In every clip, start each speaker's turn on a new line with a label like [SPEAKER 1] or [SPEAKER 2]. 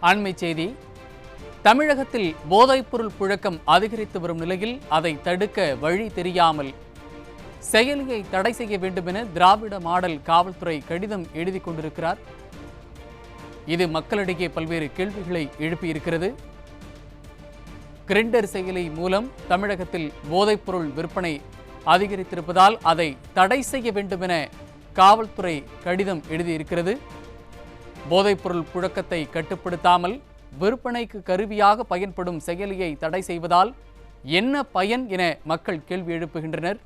[SPEAKER 1] அண்மைச் செய்தி. தமிழகத்தில் போதைப்பொருள் புழக்கம் அதிகரித்து வரும் நிலையில் அதை தடுக்க வழி தெரியாமல் செயலியை தடை செய்ய வேண்டும் என திராவிட மாடல் காவல்துறை கடிதம் எழுதி கொண்டிருக்கிறார். இது மக்களிடையே பல்வேறு கேள்விகளை எழுப்பியிருக்கிறது. கிரிண்டர் செயலி மூலம் தமிழகத்தில் போதைப்பொருள் விற்பனை அதிகரித்திருப்பதால் அதை தடை செய்ய வேண்டும் என காவல்துறை கடிதம் எழுதியிருக்கிறது. போதைப்பொருள் புழக்கத்தை கட்டுப்படுத்தாமல் விற்பனைக்கு கருவியாக பயன்படும் செயலியை தடை செய்வதால் என்ன பயன் என மக்கள் கேள்வி எழுப்புகின்றனர்.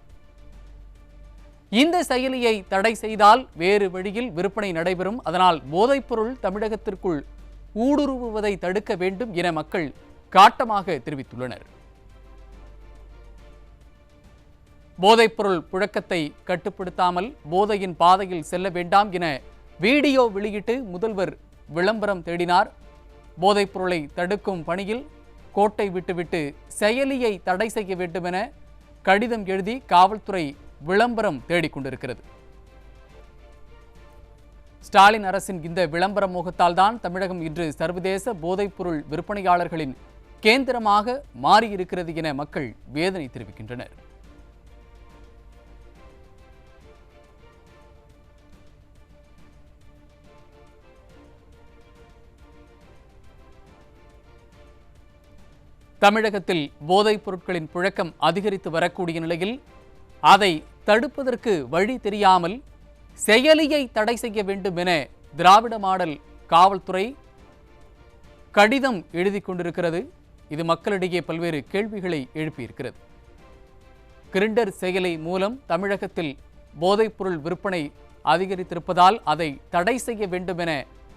[SPEAKER 1] இந்த செயலியை தடை செய்தால் வேறு வழியில் விற்பனை நடைபெறும். அதனால் போதைப்பொருள் தமிழகத்திற்குள் ஊடுருவுவதை தடுக்க வேண்டும் என மக்கள் காட்டமாக தெரிவித்துள்ளனர். போதைப்பொருள் புழக்கத்தை கட்டுப்படுத்தாமல் போதையின் பாதையில் செல்ல வேண்டாம் என வீடியோ வெளியிட்டு முதல்வர் விளம்பரம் தேடினார். போதைப்பொருளை தடுக்கும் பணியில் கோட்டை விட்டுவிட்டு செயலியை தடை செய்ய வேண்டும் என கடிதம் எழுதி காவல்துறை விளம்பரம் தேடிக்கொண்டிருக்கிறது. ஸ்டாலின் அரசின் இந்த விளம்பர மோகத்தால் தான் தமிழகம் இன்று சர்வதேச போதைப்பொருள் விற்பனையாளர்களின் கேந்திரமாக மாறியிருக்கிறது என மக்கள் வேதனை தெரிவிக்கின்றனர். தமிழகத்தில் போதைப் பொருட்களின் புழக்கம் அதிகரித்து வரக்கூடிய நிலையில் அதை தடுப்பதற்கு வழி தெரியாமல் செயலியை தடை செய்ய வேண்டும் என திராவிட மாடல் காவல்துறை கடிதம் எழுதி கொண்டிருக்கிறது. இது மக்களிடையே பல்வேறு கேள்விகளை எழுப்பியிருக்கிறது. கிரிண்டர் செயலி மூலம் தமிழகத்தில் போதைப்பொருள் விற்பனை அதிகரித்திருப்பதால் அதை தடை செய்ய வேண்டும் என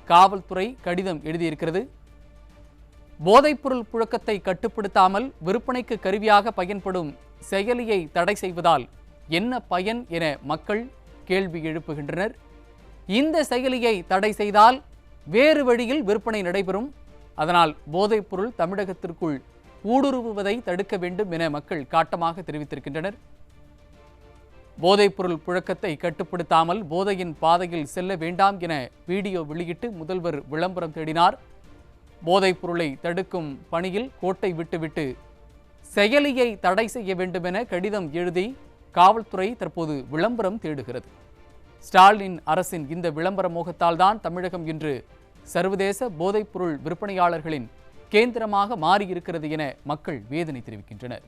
[SPEAKER 1] காவல்துறை கடிதம் எழுதியிருக்கிறது. போதைப்பொருள் புழக்கத்தை கட்டுப்படுத்தாமல் விற்பனைக்கு கருவியாக பயன்படும் செயலியை தடை செய்வதால் என்ன பயன் என மக்கள் கேள்வி எழுப்புகின்றனர். இந்த செயலியை தடை செய்தால் வேறு வழியில் விற்பனை நடைபெறும். அதனால் போதைப்பொருள் தமிழகத்திற்குள் ஊடுருவுவதை தடுக்க வேண்டும் என மக்கள் காட்டமாக தெரிவித்திருக்கின்றனர். போதைப்பொருள் புழக்கத்தை கட்டுப்படுத்தாமல் போதையின் பாதையில் செல்ல வேண்டாம் என வீடியோ வெளியிட்டு முதல்வர் விளம்பரம் தேடினார். போதைப் பொருளை தடுக்கும் பணியில் கோட்டை விட்டுவிட்டு செயலியை தடை செய்ய வேண்டும் என கடிதம் எழுதி காவல்துறை தற்போது விளம்பரம் தேடுகிறது. ஸ்டாலின் அரசின் இந்த விளம்பர மோகத்தால் தான் தமிழகம் இன்று சர்வதேச போதைப்பொருள் விற்பனையாளர்களின் கேந்திரமாக மாறியிருக்கிறது என மக்கள் வேதனை தெரிவிக்கின்றனர்.